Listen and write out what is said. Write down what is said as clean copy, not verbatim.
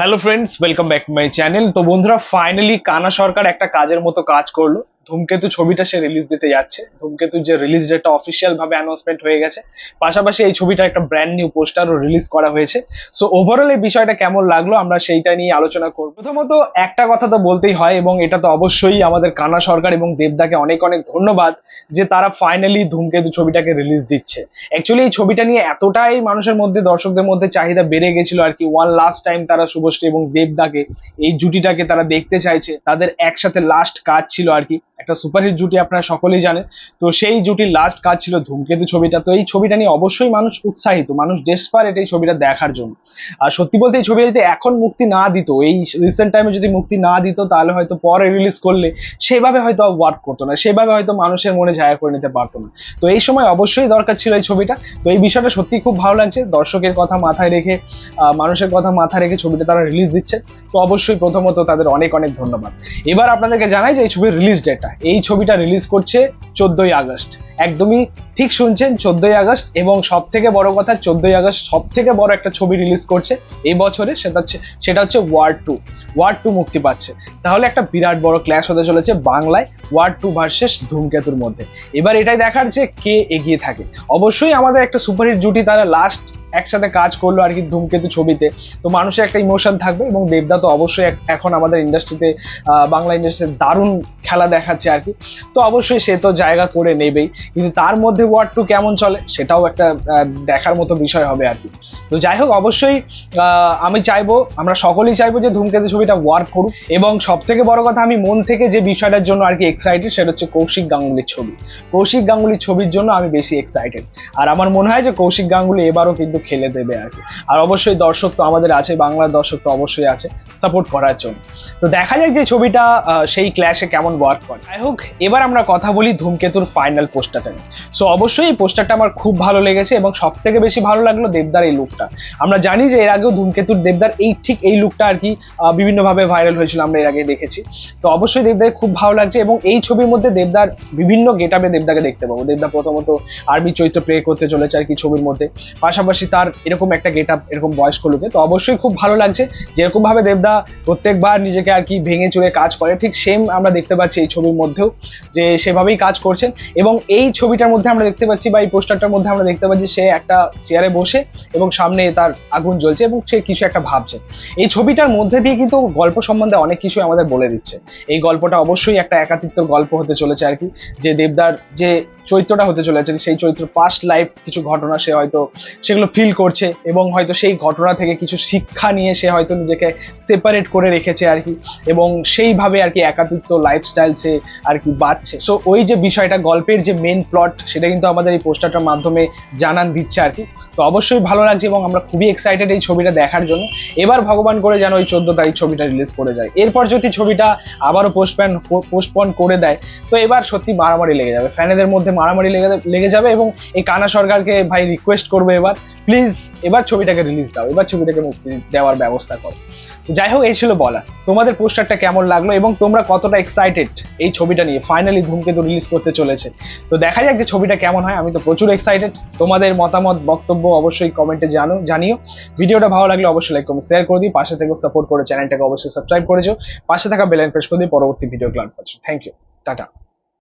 Hello friends, welcome back to my channel. তো বন্ধুরা, finally কানা সরকার একটা কাজের মতো কাজ করলো। ধূমকেতু ছবিটা সে রিলিজ দিতে যাচ্ছে। ধূমকেতুর যে রিলিজ ডেটটা অফিসিয়াল ভাবে অ্যানাউন্সমেন্ট হয়ে গেছে, পাশাপাশি এই ছবিটা একটা ব্র্যান্ড নিউ পোস্টারও রিলিজ করা হয়েছে। সো ওভারঅল এই বিষয়টা কেমন লাগলো আমরা সেইটা নিয়ে আলোচনা করব। প্রথমত একটা কথা তো বলতেই হয়, এবং এটা তো অবশ্যই আমাদের কানা সরকার এবং দেবদাকে অনেক অনেক ধন্যবাদ যে তারা ফাইনালি ধূমকেতু ছবিটাকে রিলিজ দিচ্ছে। অ্যাকচুয়ালি এই ছবিটা নিয়ে এতটাই মানুষের মধ্যে, দর্শকদের মধ্যে চাহিদা বেড়ে গেছিল আর কি। ওয়ান লাস্ট টাইম তারা শুভশ্রী এবং দেবদাকে, এই জুটিটাকে তারা দেখতে চাইছে। তাদের একসাথে লাস্ট কাজ ছিল আর কি, একটা সুপারহিট জুটি আপনারা সকলেই জানেন। তো সেই জুটির লাস্ট কাজ ছিল ধূমকেতু ছবিটা। তো এই ছবিটা নিয়ে অবশ্যই মানুষ উৎসাহিত, মানুষ ডেসপারেট এই ছবিটা দেখার জন্য। আর সত্যি বলতে এই ছবিটা যদি এখন মুক্তি না দিত, এই রিসেন্ট টাইমে যদি মুক্তি না দিত, তাহলে হয়তো পরে রিলিজ করলে সেভাবে হয়তো ওয়ার্ক করতো না, সেভাবে হয়তো মানুষের মনে জায়গা করে নিতে পারতো না। তো এই সময় অবশ্যই দরকার ছিল এই ছবিটা। তো এই বিষয়টা সত্যি খুব ভালো লাগছে, দর্শকের কথা মাথায় রেখে, মানুষের কথা মাথায় রেখে ছবিটা তারা রিলিজ দিচ্ছে। তো অবশ্যই প্রথমত তাদের অনেক অনেক ধন্যবাদ। এবার আপনাদেরকে জানাই যে এই ছবির রিলিজ ডেটটা, এই ছবিটা রিলিজ করছে 14ই আগস্ট। একদমই ঠিক শুনছেন, 14ই আগস্ট। এবং সব থেকে বড় কথা, 14ই আগস্ট সব থেকে বড় একটা ছবি রিলিজ করছে এই বছরে, সেটা হচ্ছে ওয়ার টু মুক্তি পাচ্ছে। তাহলে একটা বিরাট বড় ক্ল্যাশ হতে চলেছে বাংলায় ওয়ার 2 ভার্সেস ধূমকেতুর মধ্যে। এবার এটাই দেখার যে কে এগিয়ে থাকে। অবশ্যই আমাদের একটা সুপারহিট জুটি তারা লাস্ট একসাথে কাজ করলো আর কি ধূমকেতু ছবিতে। তো মানুষের একটা ইমোশন থাকবে, এবং দেবদা তো অবশ্যই এখন আমাদের ইন্ডাস্ট্রিতে, বাংলা ইন্ডাস্ট্রিতে দারুণ খেলা দেখাচ্ছে আর কি। তো অবশ্যই সে তো জায়গা করে নেবেই, কিন্তু তার মধ্যে ওয়ার 2 কেমন চলে সেটাও একটা দেখার মতো বিষয় হবে আর কি। তো যাই হোক, অবশ্যই আমি চাইবো, আমরা সকলেই চাইবো যে ধূমকেতু ছবিটা ওয়ার্ক করুক। এবং সব থেকে বড় কথা, আমি মন থেকে যে বিষয়টার জন্য আর কি এক্সাইটেড, সেটা হচ্ছে কৌশিক গাঙ্গুলির ছবি। কৌশিক গাঙ্গুলির ছবির জন্য আমি বেশি এক্সাইটেড। আর আমার মনে হয় যে কৌশিক গাঙ্গুলি এবারও কিন্তু খেলে দেবে আর কি। আর অবশ্যই দর্শক তো আমাদের আছে, বাংলার দর্শক তো অবশ্যই আছে সাপোর্ট করার জন্য। তো দেখা যাক যে ছবিটা সেই ক্ল্যাশে কেমন ওয়ার্ক করে। যাই হোক, এবার আমরা কথা বলি ধূমকেতুর ফাইনাল পোস্টারটা নিয়ে। সো অবশ্যই এই পোস্টারটা আমার খুব ভালো লেগেছে, এবং সব থেকে বেশি ভালো লাগলো দেবদার এই লুকটা। আমরা জানি যে এর আগেও ধূমকেতুর দেবদার ঠিক এই লুকটা আর কি বিভিন্নভাবে ভাইরাল হয়েছিল, আমরা এর আগে দেখেছি। তো অবশ্যই দেবদাকে খুব ভালো লাগছে, এবং এই ছবির মধ্যে দেবদার বিভিন্ন গেটআপে দেবদাকে দেখতে পাবো। দেবদা প্রথমত আর্মি চরিত্র প্লে করতে চলেছে আর কি ছবির মধ্যে, পাশাপাশি তার এরকম একটা গেটআপ, এরকম বয়স্ক লুকে। তো অবশ্যই খুব ভালো লাগছে। যেরকম ভাবে দেবদা প্রত্যেকবার নিজেকে আর কি ভেঙে চুরে কাজ করে, ঠিক সেম আমরা দেখতে পাচ্ছি এই ছবির মধ্যেও যে সেভাবেই কাজ করছেন। এবং এই ছবিটার মধ্যে আমরা দেখতে পাচ্ছি, বা এই পোস্টারটার মধ্যে আমরা দেখতে পাচ্ছি, সে একটা চেয়ারে বসে এবং সামনে তার আগুন জ্বলছে এবং সে কিছু একটা ভাবছে। এই ছবিটার মধ্যে দিয়ে কিন্তু গল্প সম্বন্ধে অনেক কিছু আমাদের বলে দিচ্ছে। এই গল্পটা অবশ্যই একটা একাকিত্বর গল্প হতে চলেছে আর কি, যে দেবদার যে চরিত্রটা হতে চলেছে, সেই চরিত্র পাস্ট লাইফ কিছু ঘটনা সে হয়তো সেগুলো ফিল করছে, এবং হয়তো সেই ঘটনা থেকে কিছু শিক্ষা নিয়ে সে হয়তো নিজেকে সেপারেট করে রেখেছে আর কি, এবং সেইভাবে আর কি একাকিত্ব লাইফস্টাইল সে আর কি বাঁচছে। সো ওই যে বিষয়টা, গল্পের যে মেন প্লট, সেটা কিন্তু আমাদের এই পোস্টারটার মাধ্যমে জানান দিচ্ছে আর কি। তো অবশ্যই ভালো লাগছে, এবং আমরা খুবই এক্সাইটেড এই ছবিটা দেখার জন্য। এবার ভগবান করে যেন ওই 14 তারিখ ছবিটা রিলিজ করে যায়। এরপর যদি ছবিটা আবারও পোস্টপন করে দেয়, তো এবার সত্যি মারামারি লেগে যাবে, ফ্যানেদের মধ্যে মারামারি লেগে যাবে। এবং এই কানা সরকারকে ভাই রিকোয়েস্ট করবে, এবার প্লিজ এবার ছবিটাকে রিলিজ দাও, এবার ছবিটাকে মুক্তি দেওয়ার ব্যবস্থা করো। যাই হোক, এই ছিল বলা। তোমাদের পোস্টারটা কেমন লাগলো, এবং তোমরা কতটা এক্সাইটেড এই ছবিটা নিয়ে? ফাইনালি ধূমকেতু রিলিজ করতে চলেছে, তো দেখা যাক যে ছবিটা কেমন হয়। আমি তো প্রচুর এক্সাইটেড। তোমাদের মতামত, বক্তব্য অবশ্যই কমেন্টে জানিও। ভিডিওটা ভালো লাগলে অবশ্যই লাইক কমেন্ট শেয়ার করে দিই। পাশে থেকে সাপোর্ট করে চ্যানেলটাকে অবশ্যই সাবস্ক্রাইব করেছো, পাশে থাকা বেল আইকন প্রেস করে দিই পরবর্তী ভিডিও ক্লাস পাচ্ছ। Thank you, tata.